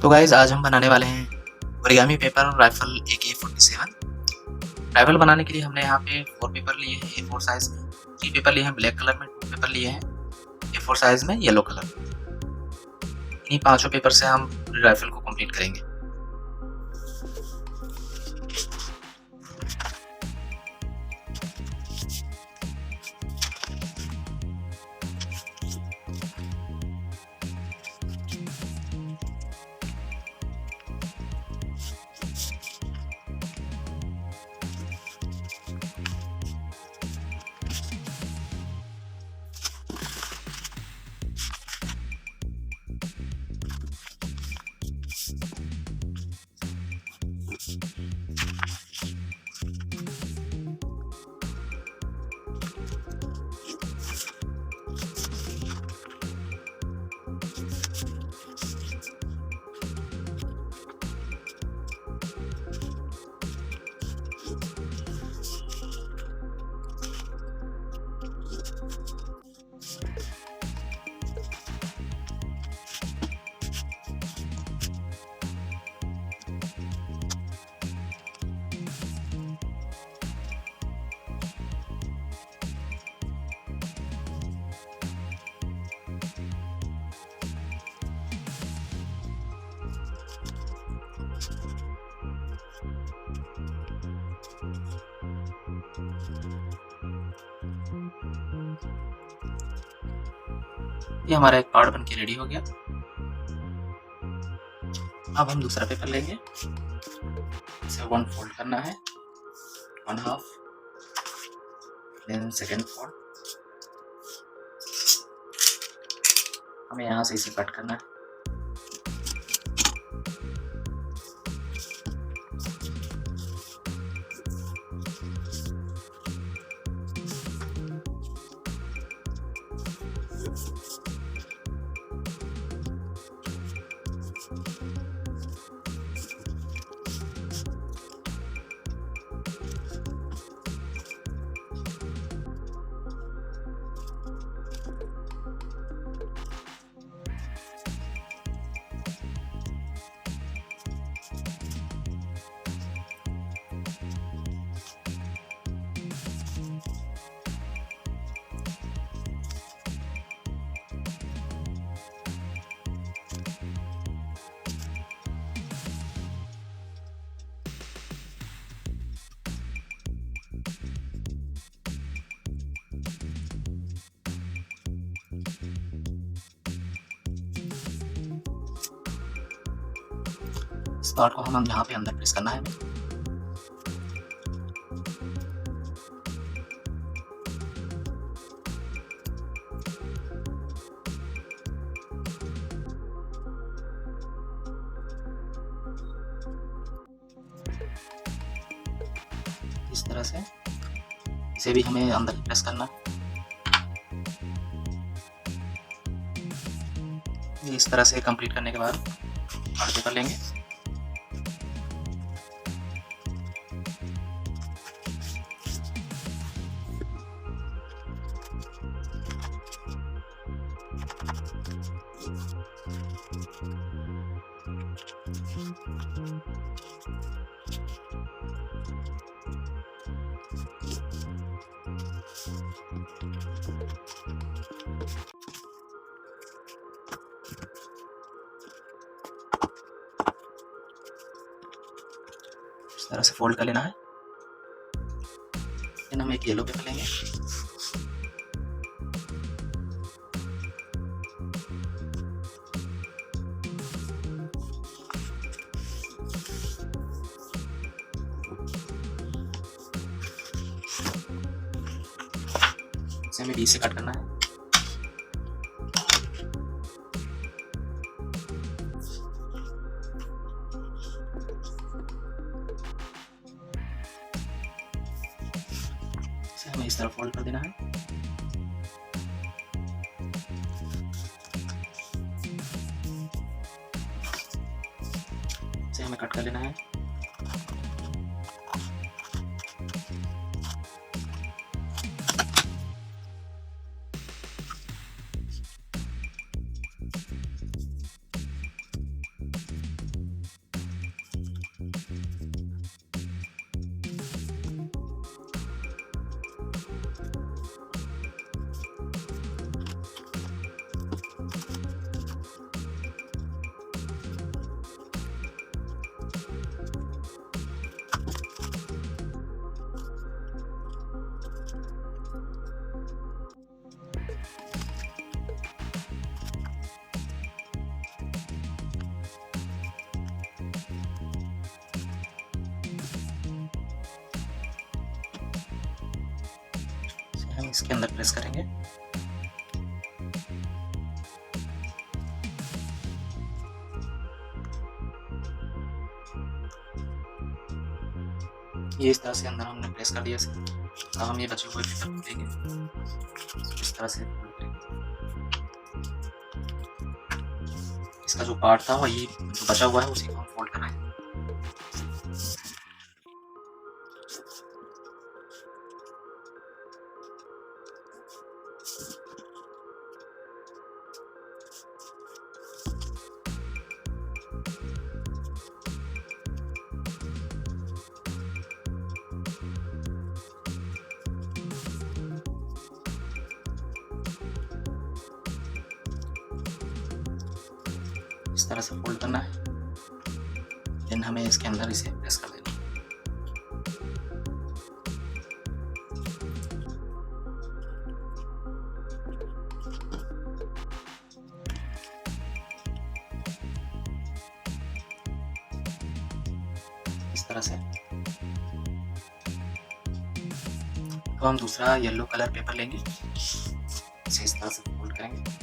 तो गाइस आज हम बनाने वाले हैं origami paper rifle AK-47। Rifle बनाने के लिए हमने यहाँ पे 4 पेपर लिए हैं A4 साइज़ में, 3 पेपर लिए हैं ब्लैक कलर में, 2 पेपर लिए हैं A4 साइज़ में येलो कलर में। इन्हीं पाँचों पेपर से हम पूरी राइफल को कंप्लीट करेंगे। ये हमारा एक पार्ट बन के रेडी हो गया। अब हम दूसरा पेपर लेंगे, इसे 1 फोल्ड करना है, 1 हाफ, देन सेकेंड फोल्ड। हमें यहाँ से इसे कट करना है। इस पार्ट को हम यहाँ पे अंदर प्रेस करना है। इस तरह से इसे भी हमें अंदर ही प्रेस करना है। इस तरह से कंप्लीट करने के बाद और पेपर लेंगे, इस तरह से फोल्ड कर लेना है। फिर हम एक येलो पेपर लेंगे, इसे हमें बीच से कट करना है। इसे हमें इस तरह फोल्ड कर देना है। इसे हमें कट कर लेना है। इसके अंदर प्रेस करेंगे। ये इस तरह से अंदर हमने प्रेस कर दिया इसे। अब हम ये बचे हुए पेपर लेंगे, इस तरह से फोल्ड करेंगे। इसका जो पार्ट था वही जो बचा हुआ है उसी को हम फोल्ड कर रहे हैं। इस तरह से फोल्ड करना है, देन हमें इसके अंदर इसे प्रेस कर देना है। इस तरह से। तो हम दूसरा येलो कलर पेपर लेंगे, इसे इस तरह से फोल्ड करेंगे।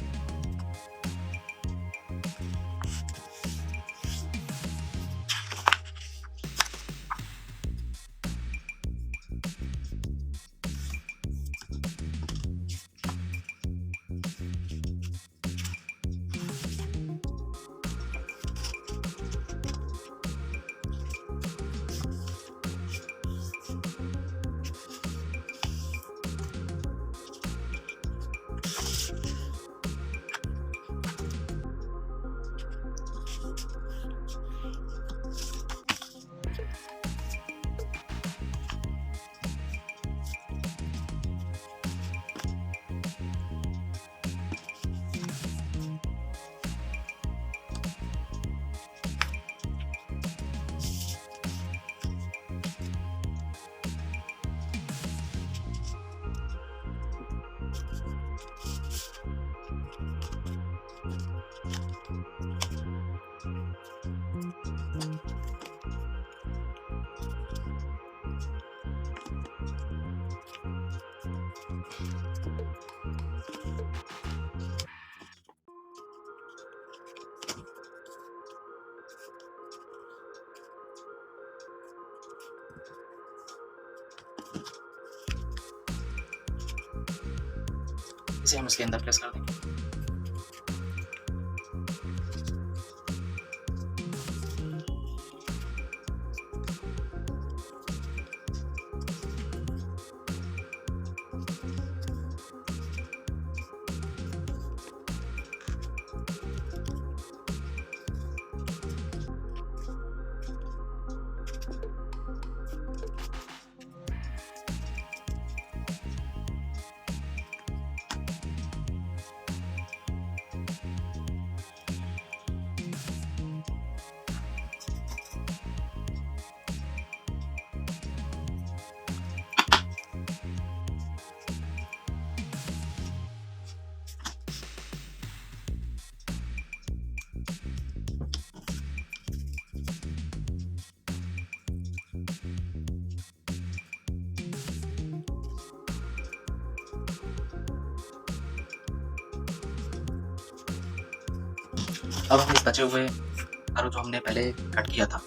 इसे हम इसके अंदर प्रेस कर देंगे। अब हम इस बचे हुए तारों जो हमने पहले कट किया था,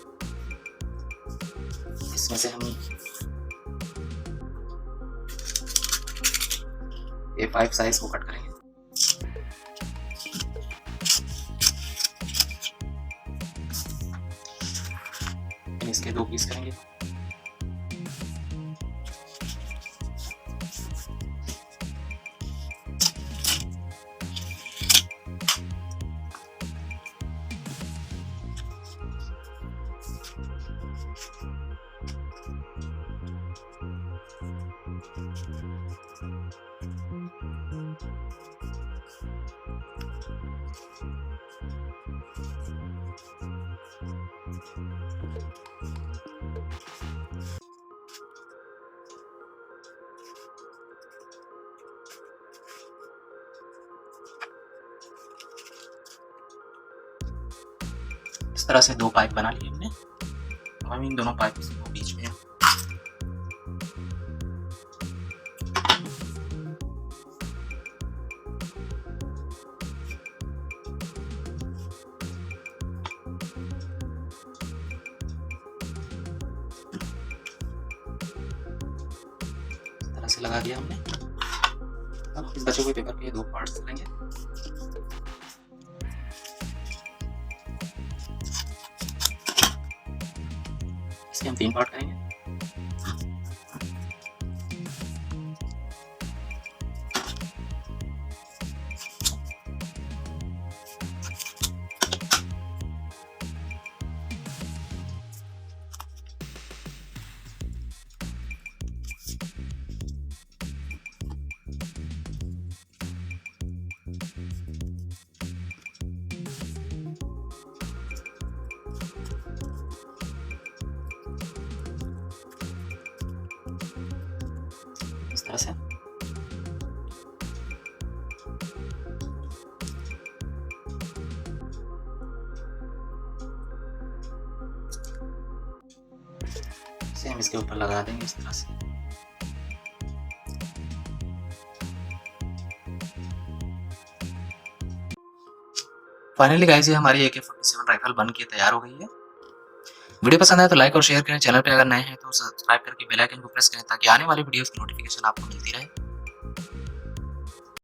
इसमें से हम A5 साइज को कट करेंगे। इसके 2 पीस करेंगे। इस तरह से 2 पाइप बना लिए हमने। अब हम इन दोनों पाइप को बीच में से लगा दिया हमने। अब इस बचे हुए पेपर के 2 पार्ट्स करेंगे। इसके हम 3 पार्ट करेंगे। इस तरह से हम इसके ऊपर लगा देंगे इस तरह से। फाइनली गाइस ये हमारी AK-47 राइफल बन के तैयार हो गई है। वीडियो पसंद आए तो लाइक और शेयर करें। चैनल पे अगर नए हैं तो सब्सक्राइब करके बेल आइकन को प्रेस करें ताकि आने वाली वीडियोस की नोटिफिकेशन आपको मिलती रहे।